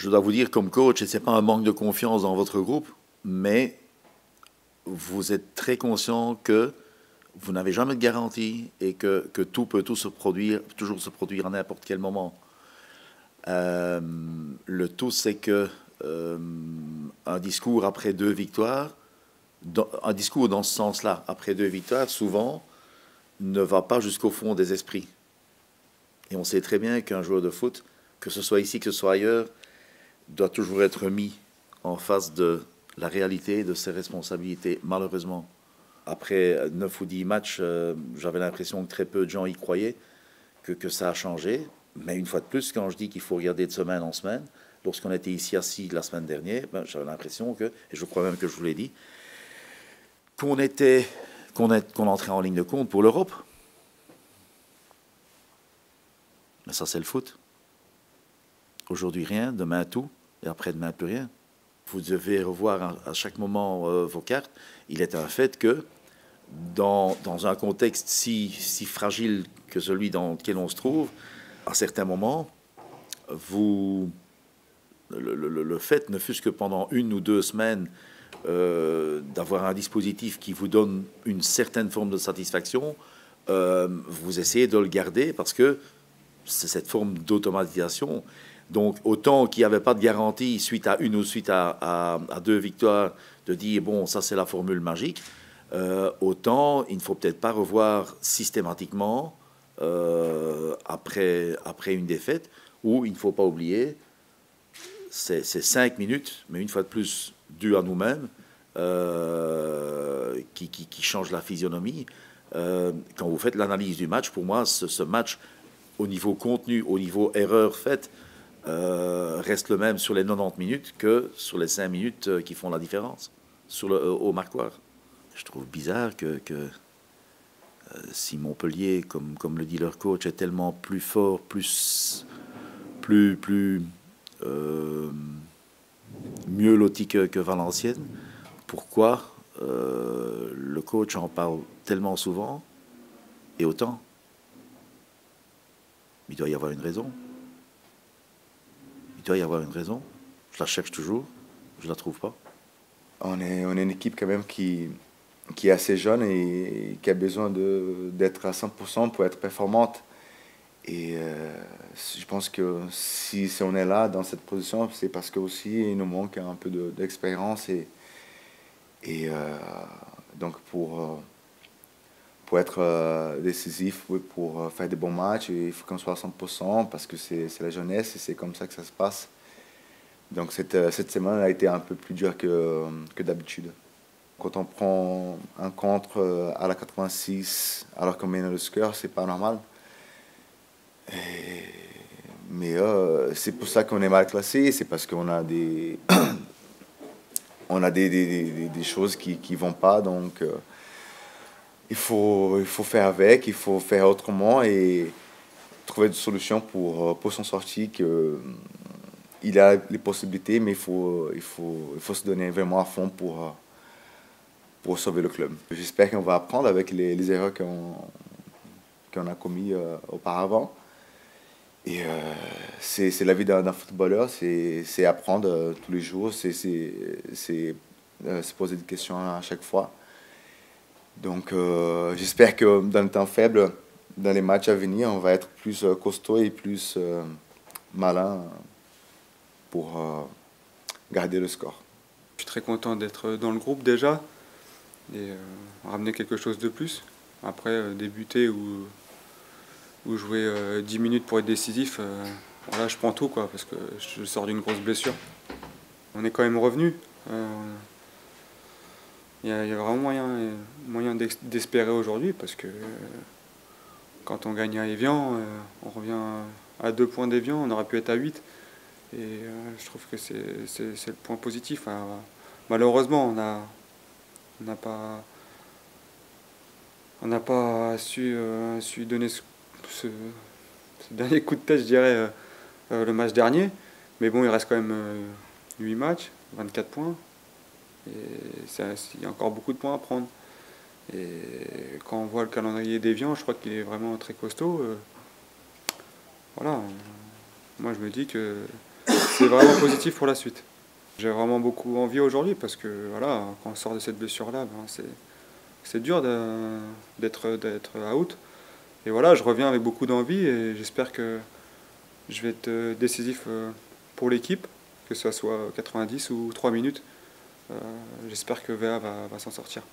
Je dois vous dire, comme coach, et ce n'est pas un manque de confiance dans votre groupe, mais vous êtes très conscient que vous n'avez jamais de garantie et que tout peut toujours se produire à n'importe quel moment. Le tout, c'est que un discours après 2 victoires, un discours dans ce sens-là, après 2 victoires, souvent, ne va pas jusqu'au fond des esprits. Et on sait très bien qu'un joueur de foot, que ce soit ici, que ce soit ailleurs, doit toujours être mis en face de la réalité de ses responsabilités, malheureusement. Après 9 ou 10 matchs, j'avais l'impression que très peu de gens y croyaient, que ça a changé. Mais une fois de plus, quand je dis qu'il faut regarder de semaine en semaine, lorsqu'on était ici assis la semaine dernière, j'avais l'impression que, et je crois même que je vous l'ai dit, qu'on entrait en ligne de compte pour l'Europe. Mais ça, c'est le foot. Aujourd'hui, rien, demain, tout, et après-demain, plus rien. Vous devez revoir à chaque moment vos cartes. Il est un fait que, dans un contexte si fragile que celui dans lequel on se trouve, à certains moments, le fait, ne fût-ce que pendant 1 ou 2 semaines, d'avoir un dispositif qui vous donne une certaine forme de satisfaction, vous essayez de le garder parce que c'est cette forme d'automatisation. Donc, autant qu'il n'y avait pas de garantie suite à 1 ou suite à 2 victoires de dire, bon, ça c'est la formule magique, autant il ne faut peut-être pas revoir systématiquement après une défaite, où il ne faut pas oublier, c'est 5 minutes, mais une fois de plus, dû à nous-mêmes, qui change la physionomie. Quand vous faites l'analyse du match, pour moi, ce match, au niveau contenu, au niveau erreur faite, reste le même sur les 90 minutes que sur les 5 minutes qui font la différence au marquoir. Je trouve bizarre que si Montpellier, comme le dit leur coach, est tellement plus fort, plus mieux loti que Valenciennes, pourquoi le coach en parle tellement souvent et autant? Il doit y avoir une raison. Il doit y avoir une raison. Je la cherche toujours, je la trouve pas. On est une équipe quand même qui est assez jeune et qui a besoin d'être à 100% pour être performante. Et je pense que si on est là, dans cette position, c'est parce que aussi il nous manque un peu d'expérience. Et donc pour être décisif, pour faire des bons matchs, il faut qu'on soit à 100% parce que c'est la jeunesse et c'est comme ça que ça se passe. Donc cette semaine a été un peu plus dure que d'habitude. Quand on prend un contre à la 86 alors qu'on mène le score, c'est pas normal. Mais c'est pour ça qu'on est mal classé, c'est parce qu'on a on a des choses qui vont pas, donc il faut faire avec, il faut faire autrement et trouver des solutions pour s'en sortir. Il a les possibilités, mais il faut se donner vraiment à fond pour sauver le club. J'espère qu'on va apprendre avec les erreurs qu'on a commises auparavant. Et c'est la vie d'un footballeur, c'est apprendre tous les jours, c'est se poser des questions à chaque fois. Donc j'espère que dans le temps faible, dans les matchs à venir, on va être plus costaud et plus malin pour garder le score. Je suis très content d'être dans le groupe déjà et ramener quelque chose de plus. Après, débuter ou jouer 10 minutes pour être décisif, voilà, je prends tout quoi, parce que je sors d'une grosse blessure. On est quand même revenu. Il y a vraiment moyen d'espérer aujourd'hui parce que quand on gagne à Évian, on revient à 2 points d'Évian, on aurait pu être à 8. Et je trouve que c'est le point positif. Malheureusement, on n'a pas su donner ce dernier coup de tête, je dirais, le match dernier. Mais bon, il reste quand même 8 matchs, 24 points. Et il y a encore beaucoup de points à prendre. Et quand on voit le calendrier d'Évian, je crois qu'il est vraiment très costaud. Voilà. Moi, je me dis que c'est vraiment positif pour la suite. J'ai vraiment beaucoup envie aujourd'hui parce que voilà, quand on sort de cette blessure-là, ben, c'est dur d'être out. Et voilà, je reviens avec beaucoup d'envie et j'espère que je vais être décisif pour l'équipe, que ce soit 90 ou 3 minutes. J'espère que VA va s'en sortir.